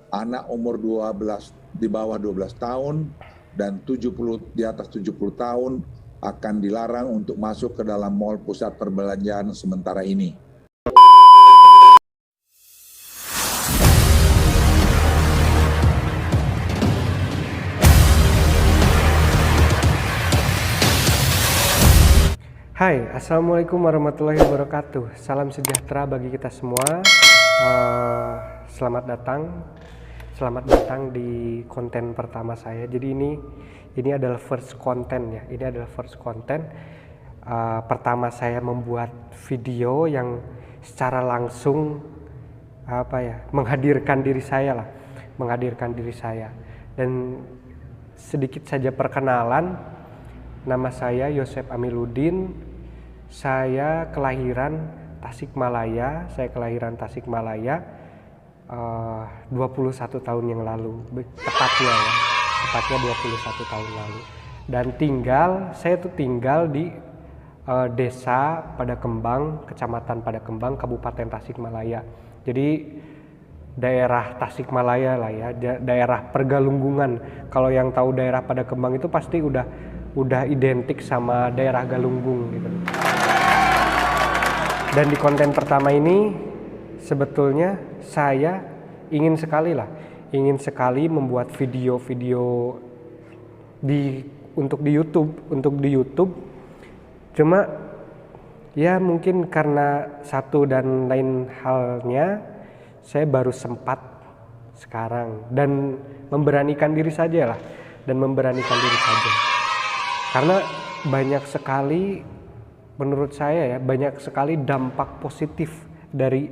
anak umur 12 di bawah 12 tahun dan 70 di atas 70 tahun akan dilarang untuk masuk ke dalam mal pusat perbelanjaan sementara ini. Hai, Assalamualaikum warahmatullahi wabarakatuh. Salam sejahtera bagi kita semua. Selamat datang di konten pertama saya. Jadi ini adalah first content ya. Ini adalah first content pertama saya membuat video yang secara langsung menghadirkan diri saya. Dan sedikit saja perkenalan. Nama saya Yosep Amiluddin. Saya kelahiran Tasikmalaya 21 tahun yang lalu, tepatnya 21 tahun lalu. Dan saya tinggal di desa Padakembang, Kecamatan Padakembang, Kabupaten Tasikmalaya. Jadi daerah Tasikmalaya lah ya, daerah Pergalunggungan. Kalau yang tahu daerah Padakembang itu pasti udah identik sama daerah Galunggung gitu. Dan di konten pertama ini sebetulnya saya ingin sekali membuat video-video untuk di YouTube. Cuma ya mungkin karena satu dan lain halnya saya baru sempat sekarang dan memberanikan diri saja. Karena banyak sekali, menurut saya ya, banyak sekali dampak positif dari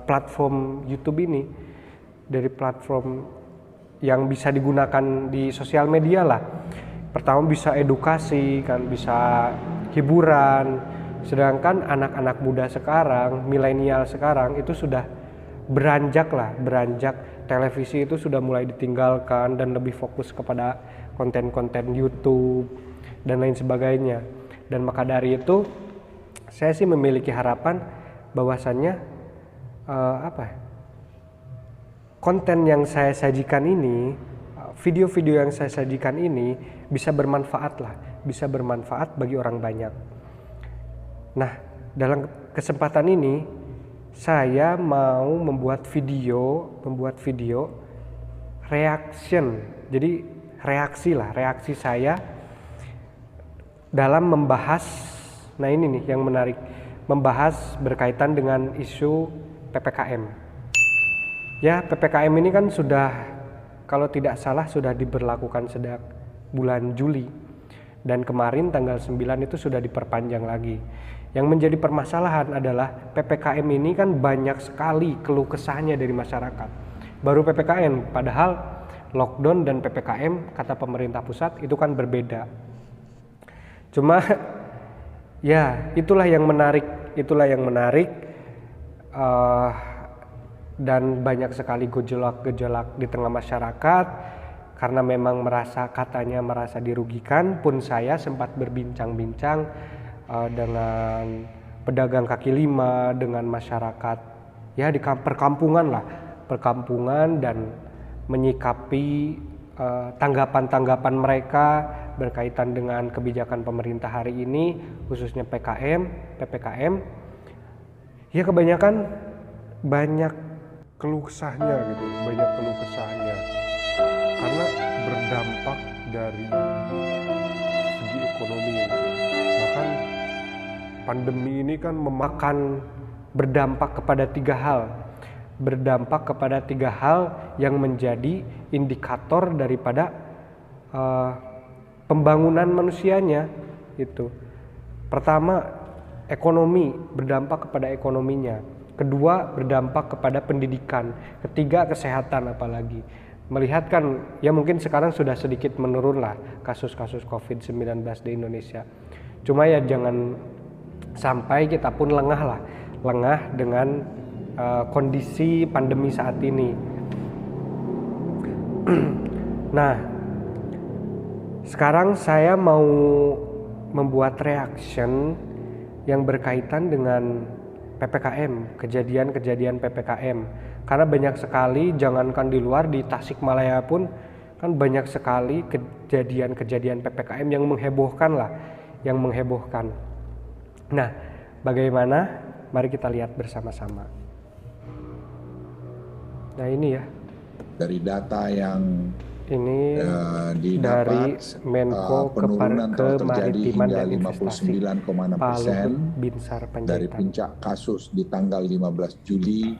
platform YouTube ini, dari platform yang bisa digunakan di sosial media lah. Pertama bisa edukasi kan, bisa hiburan. Sedangkan anak-anak muda sekarang, milenial sekarang itu sudah beranjak. Televisi itu sudah mulai ditinggalkan dan lebih fokus kepada konten-konten YouTube dan lain sebagainya. Dan maka dari itu saya sih memiliki harapan bahwasannya konten yang saya sajikan ini, video-video yang saya sajikan ini bisa bermanfaat bagi orang banyak. Nah, dalam kesempatan ini saya mau membuat video reaction. Jadi reaksi saya dalam membahas, nah ini nih yang menarik, membahas berkaitan dengan isu PPKM. Ya, PPKM ini kan sudah, kalau tidak salah sudah diberlakukan sejak bulan Juli. Dan kemarin tanggal 9 itu sudah diperpanjang lagi. Yang menjadi permasalahan adalah PPKM ini kan banyak sekali keluh kesahnya dari masyarakat. Baru PPKM, padahal lockdown dan PPKM kata pemerintah pusat itu kan berbeda. Cuma ya itulah yang menarik dan banyak sekali gejolak di tengah masyarakat karena memang katanya merasa dirugikan. Pun saya sempat berbincang-bincang dengan pedagang kaki lima, dengan masyarakat ya di perkampungan dan menyikapi tanggapan mereka berkaitan dengan kebijakan pemerintah hari ini, khususnya PPKM. Ya kebanyakan banyak keluh kesahnya karena berdampak dari segi ekonomi. Bahkan pandemi ini kan berdampak kepada tiga hal yang menjadi indikator daripada pembangunan manusianya itu. Pertama, ekonomi, berdampak kepada ekonominya. Kedua, berdampak kepada pendidikan. Ketiga, kesehatan apalagi. Melihat kan ya mungkin sekarang sudah sedikit menurun lah kasus-kasus COVID-19 di Indonesia. Cuma ya jangan sampai kita pun lengah dengan kondisi pandemi saat ini. Nah, sekarang saya mau membuat reaction yang berkaitan dengan PPKM, kejadian-kejadian PPKM. Karena banyak sekali, jangankan di luar, di Tasikmalaya pun kan banyak sekali kejadian-kejadian PPKM yang menghebohkan lah, yang menghebohkan. Nah, bagaimana? Mari kita lihat bersama-sama. Nah, ini ya. Dari data yang Ini didapat, dari Menko penurunan telah terjadi Kemaritiman hingga dan Investasi 59,6% Binsar dari Panjaitan. puncak kasus di tanggal 15 Juli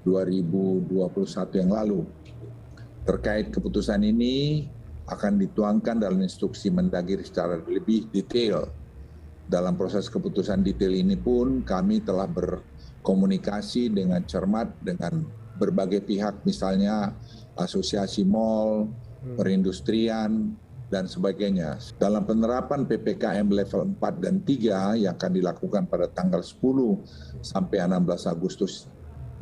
2021 yang lalu. Terkait keputusan ini akan dituangkan dalam instruksi Mendagri secara lebih detail. Dalam proses keputusan detail ini pun kami telah berkomunikasi dengan cermat dengan berbagai pihak, misalnya asosiasi mal, perindustrian, dan sebagainya. Dalam penerapan PPKM level 4 dan 3 yang akan dilakukan pada tanggal 10 sampai 16 Agustus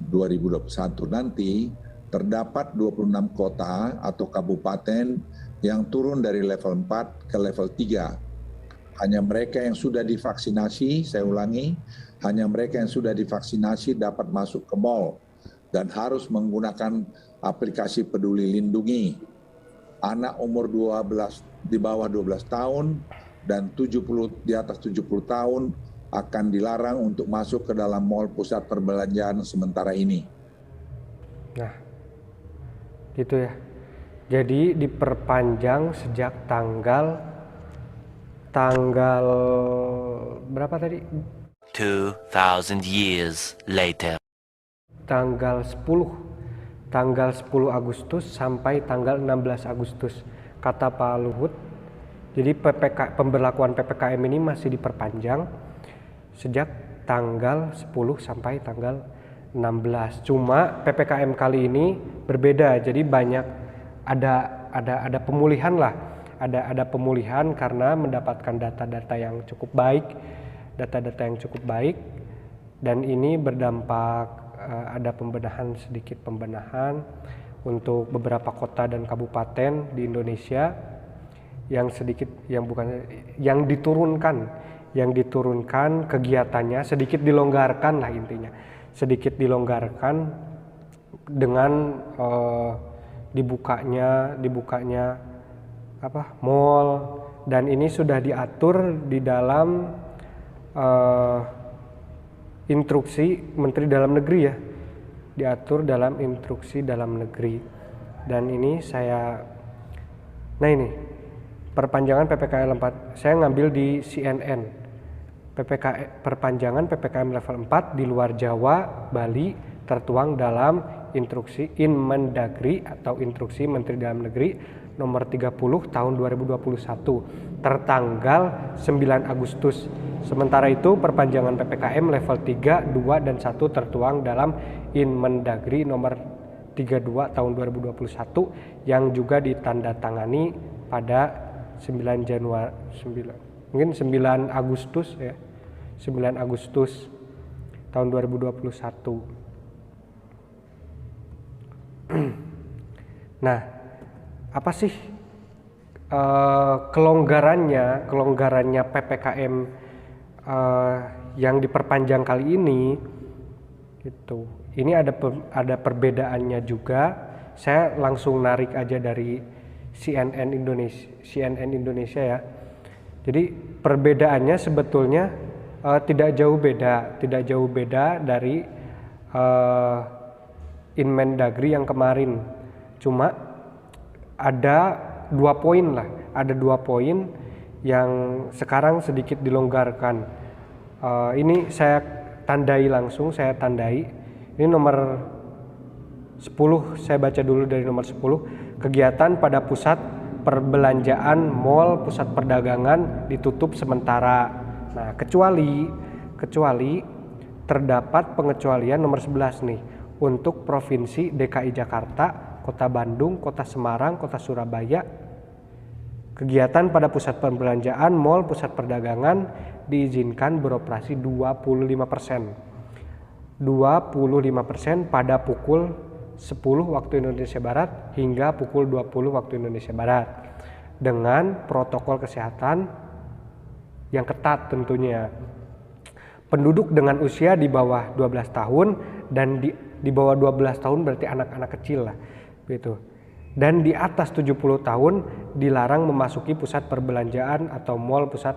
2021 nanti, terdapat 26 kota atau kabupaten yang turun dari level 4 ke level 3. Hanya mereka yang sudah divaksinasi, saya ulangi, hanya mereka yang sudah divaksinasi dapat masuk ke mal dan harus menggunakan aplikasi Peduli Lindungi. Anak umur 12 di bawah 12 tahun dan 70 di atas 70 tahun akan dilarang untuk masuk ke dalam mal pusat perbelanjaan sementara ini. Nah, gitu ya. Jadi diperpanjang sejak tanggal berapa tadi? 2000 years later. Tanggal 10 Agustus sampai tanggal 16 Agustus, kata Pak Luhut. Jadi pemberlakuan PPKM ini masih diperpanjang sejak tanggal 10 sampai tanggal 16. Cuma PPKM kali ini berbeda, jadi banyak ada pemulihan lah, ada pemulihan karena mendapatkan data-data yang cukup baik, dan ini berdampak ada sedikit pembenahan untuk beberapa kota dan kabupaten di Indonesia yang diturunkan kegiatannya, sedikit dilonggarkan lah intinya, sedikit dilonggarkan dengan dibukanya mal, dan ini sudah diatur di dalam instruksi Menteri Dalam Negeri ya, diatur dalam instruksi dalam negeri. Dan ini ini perpanjangan PPKM 4, saya ngambil di CNN. Perpanjangan PPKM level 4 di luar Jawa, Bali tertuang dalam instruksi Inmendagri atau instruksi Menteri Dalam Negeri nomor 30 tahun 2021 tertanggal 9 Agustus. Sementara itu perpanjangan PPKM level 3, 2, dan 1 tertuang dalam Inmendagri nomor 32 tahun 2021 yang juga ditandatangani pada 9 Agustus ya. 9 Agustus tahun 2021. Nah, apa sih kelonggarannya PPKM yang diperpanjang kali ini? Gitu. Ini ada perbedaannya juga. Saya langsung narik aja dari CNN Indonesia ya. Jadi perbedaannya sebetulnya tidak jauh beda dari Inmendagri yang kemarin. Cuma ada 2 poin yang sekarang sedikit dilonggarkan. Ini saya tandai. Ini nomor 10, saya baca dulu dari nomor 10. Kegiatan pada pusat perbelanjaan, mal, pusat perdagangan ditutup sementara. Nah, kecuali terdapat pengecualian nomor 11 nih untuk Provinsi DKI Jakarta, Kota Bandung, Kota Semarang, Kota Surabaya. Kegiatan pada pusat perbelanjaan, mal, pusat perdagangan diizinkan beroperasi 25% pada pukul 10 waktu Indonesia Barat hingga pukul 20 waktu Indonesia Barat dengan protokol kesehatan yang ketat tentunya. Penduduk dengan usia di bawah 12 tahun dan di bawah 12 tahun berarti anak-anak kecil lah gitu. Dan di atas 70 tahun dilarang memasuki pusat perbelanjaan atau mall pusat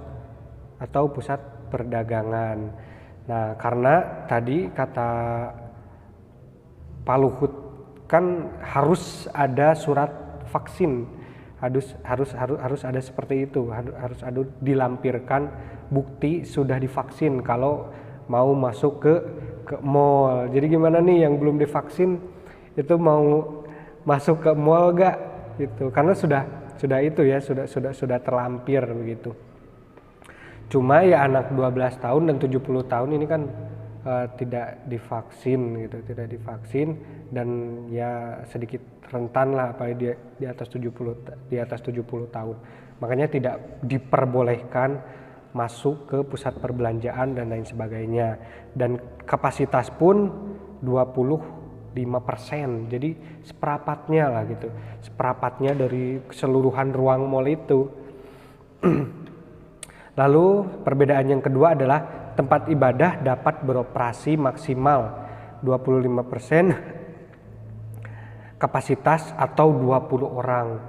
perdagangan. Nah, karena tadi kata Pak Luhut kan harus ada surat vaksin, harus ada seperti itu, harus ada dilampirkan bukti sudah divaksin kalau mau masuk ke mall. Jadi gimana nih yang belum divaksin itu mau masuk ke mall gak gitu, karena sudah itu ya, sudah terlampir begitu. Cuma ya anak 12 tahun dan 70 tahun ini kan tidak divaksin gitu, tidak divaksin, dan ya sedikit rentan lah apalagi di atas 70 tahun. Makanya tidak diperbolehkan masuk ke pusat perbelanjaan dan lain sebagainya. Dan kapasitas pun 25%. Jadi seperempatnya lah gitu. Seperempatnya dari keseluruhan ruang mall itu. Lalu perbedaan yang kedua adalah tempat ibadah dapat beroperasi maksimal 25% kapasitas atau 20 orang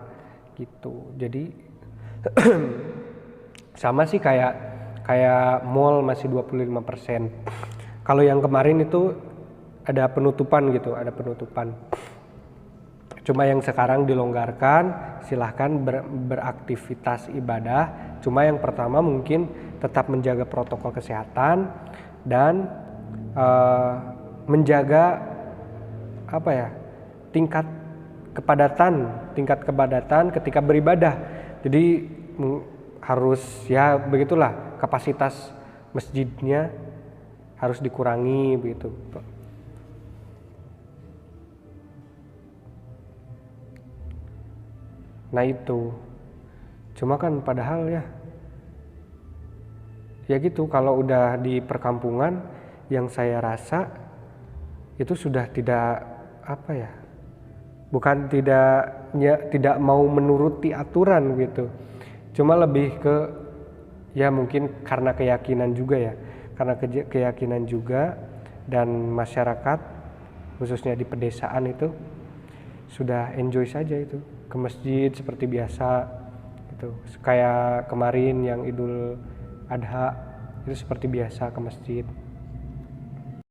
gitu. Jadi sama sih kayak mall masih 25%. Kalau yang kemarin itu ada penutupan gitu, ada penutupan. Cuma yang sekarang dilonggarkan, silahkan beraktivitas ibadah. Cuma yang pertama mungkin tetap menjaga protokol kesehatan dan menjaga tingkat kepadatan ketika beribadah. Jadi harus ya begitulah, kapasitas masjidnya harus dikurangi begitu. Nah itu, cuma kan padahal ya gitu, kalau udah di perkampungan yang saya rasa itu sudah tidak bukan tidak mau menuruti aturan gitu, cuma lebih ke ya mungkin karena keyakinan juga dan masyarakat khususnya di pedesaan itu sudah enjoy saja itu ke masjid seperti biasa gitu. Kayak kemarin yang Idul Adha itu seperti biasa ke masjid.